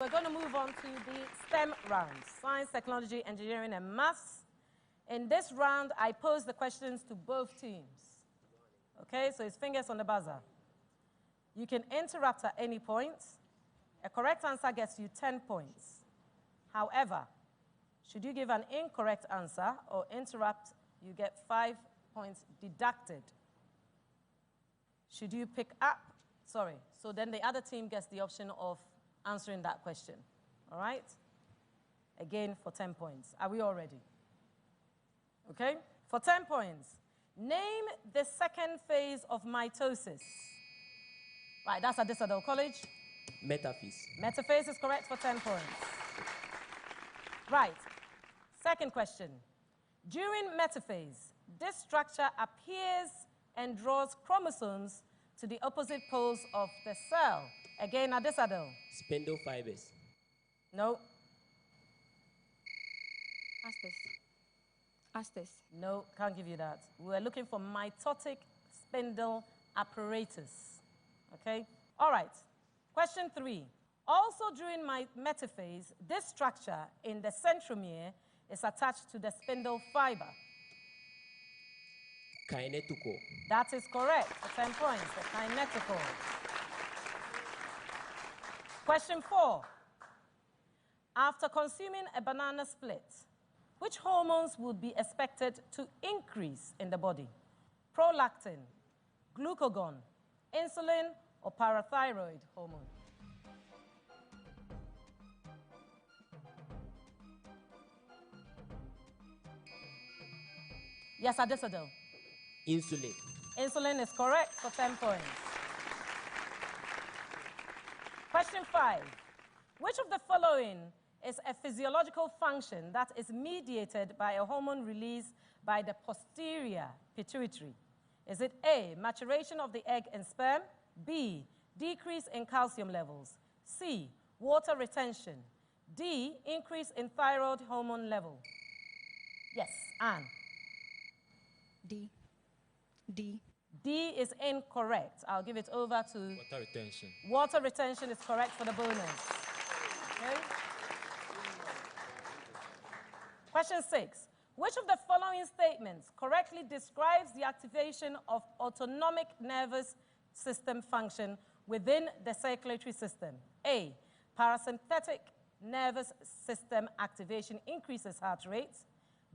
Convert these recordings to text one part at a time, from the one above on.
We're going to move on to the STEM round, science, technology, engineering, and maths. In this round, I pose the questions to both teams. Okay, so it's fingers on the buzzer. You can interrupt at any point. A correct answer gets you 10 points. However, should you give an incorrect answer or interrupt, you get 5 points deducted. Should you pick up, so then the other team gets the option of answering that question. All right? Again, for 10 points. Are we all ready? Okay? For 10 points, name the second phase of mitosis. Right, that's Adisadel College. Metaphase. Metaphase is correct for 10 points. Right. Second question. During metaphase, this structure appears and draws chromosomes to the opposite poles of the cell. Again, Adisadel. Spindle fibers. No. Astes. No, can't give you that. We're looking for mitotic spindle apparatus. Okay? All right. Question 3. Also during metaphase, this structure in the centromere is attached to the spindle fiber. Kinetical. That is correct for 10 points, the kinetical. Question 4. After consuming a banana split, which hormones would be expected to increase in the body? Prolactin, glucagon, insulin, or parathyroid hormone? Yes, Adisadel. Insulin. Insulin is correct for 10 points. Question 5. Which of the following is a physiological function that is mediated by a hormone released by the posterior pituitary? Is it A, maturation of the egg and sperm, B, decrease in calcium levels, C, water retention, D, increase in thyroid hormone level? Yes, Anne. D. D is incorrect. I'll give it over to... Water retention. Water retention is correct for the bonus. Okay? Question 6. Which of the following statements correctly describes the activation of autonomic nervous system function within the circulatory system? A, parasympathetic nervous system activation increases heart rate.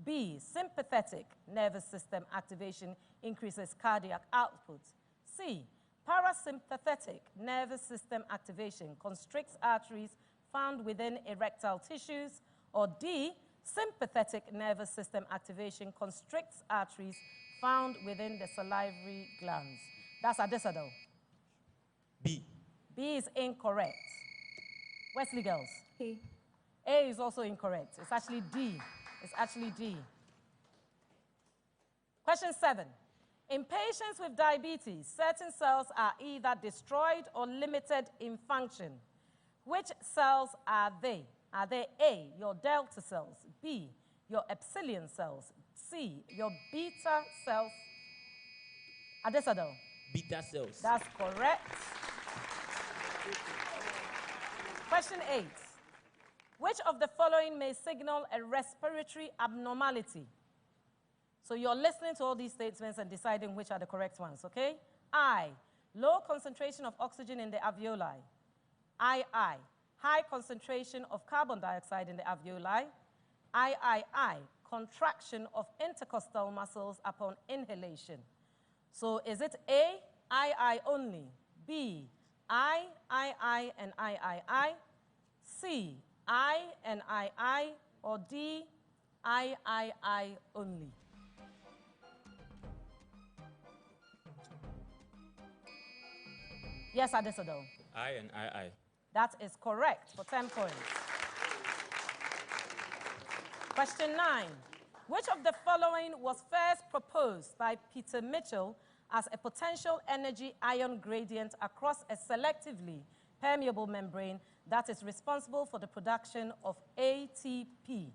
B, sympathetic nervous system activation increases cardiac output. C, parasympathetic nervous system activation constricts arteries found within erectile tissues. Or D, sympathetic nervous system activation constricts arteries found within the salivary glands. That's Adisadel. B. B is incorrect. Wesley Girls. A. A is also incorrect. It's actually D. It's actually D. Question 7. In patients with diabetes, certain cells are either destroyed or limited in function. Which cells are they? Are they A, your delta cells, B, your epsilon cells, C, your beta cells? Adisadel. Beta cells. That's correct. Question 8. Which of the following may signal a respiratory abnormality? So you're listening to all these statements and deciding which are the correct ones, okay? I, low concentration of oxygen in the alveoli. I, high concentration of carbon dioxide in the alveoli. I, contraction of intercostal muscles upon inhalation. So is it A, I only, B, I, and I, C, I and I, or D, I only? Yes, Adisadel. I and I. That is correct for 10 points. Question 9. Which of the following was first proposed by Peter Mitchell as a potential energy ion gradient across a selectively permeable membrane that is responsible for the production of ATP?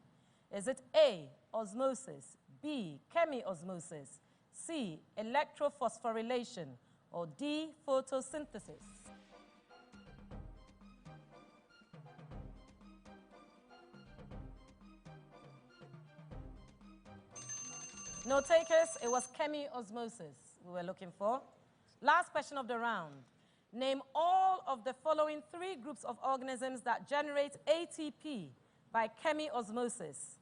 Is it A, osmosis, B, chemiosmosis, C, electrophosphorylation, or D, photosynthesis? No takers. It was chemiosmosis we were looking for. Last question of the round. Name all of the following 3 groups of organisms that generate ATP by chemiosmosis: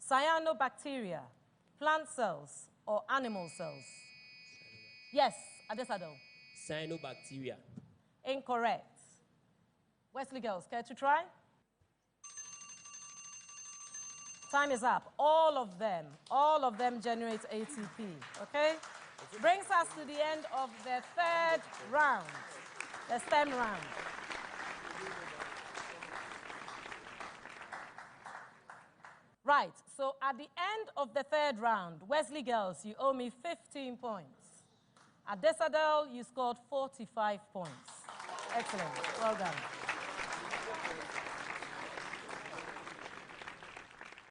cyanobacteria, plant cells, or animal cells. Yes, Adisadel. Cyanobacteria. Incorrect. Wesley Girls, care to try? Time is up. All of them generate ATP, okay? Brings us to the end of the 3rd round, the STEM round. Right, so at the end of the 3rd round, Wesley Girls, you owe me 15 points. At Adisadel, you scored 45 points. Excellent, well done.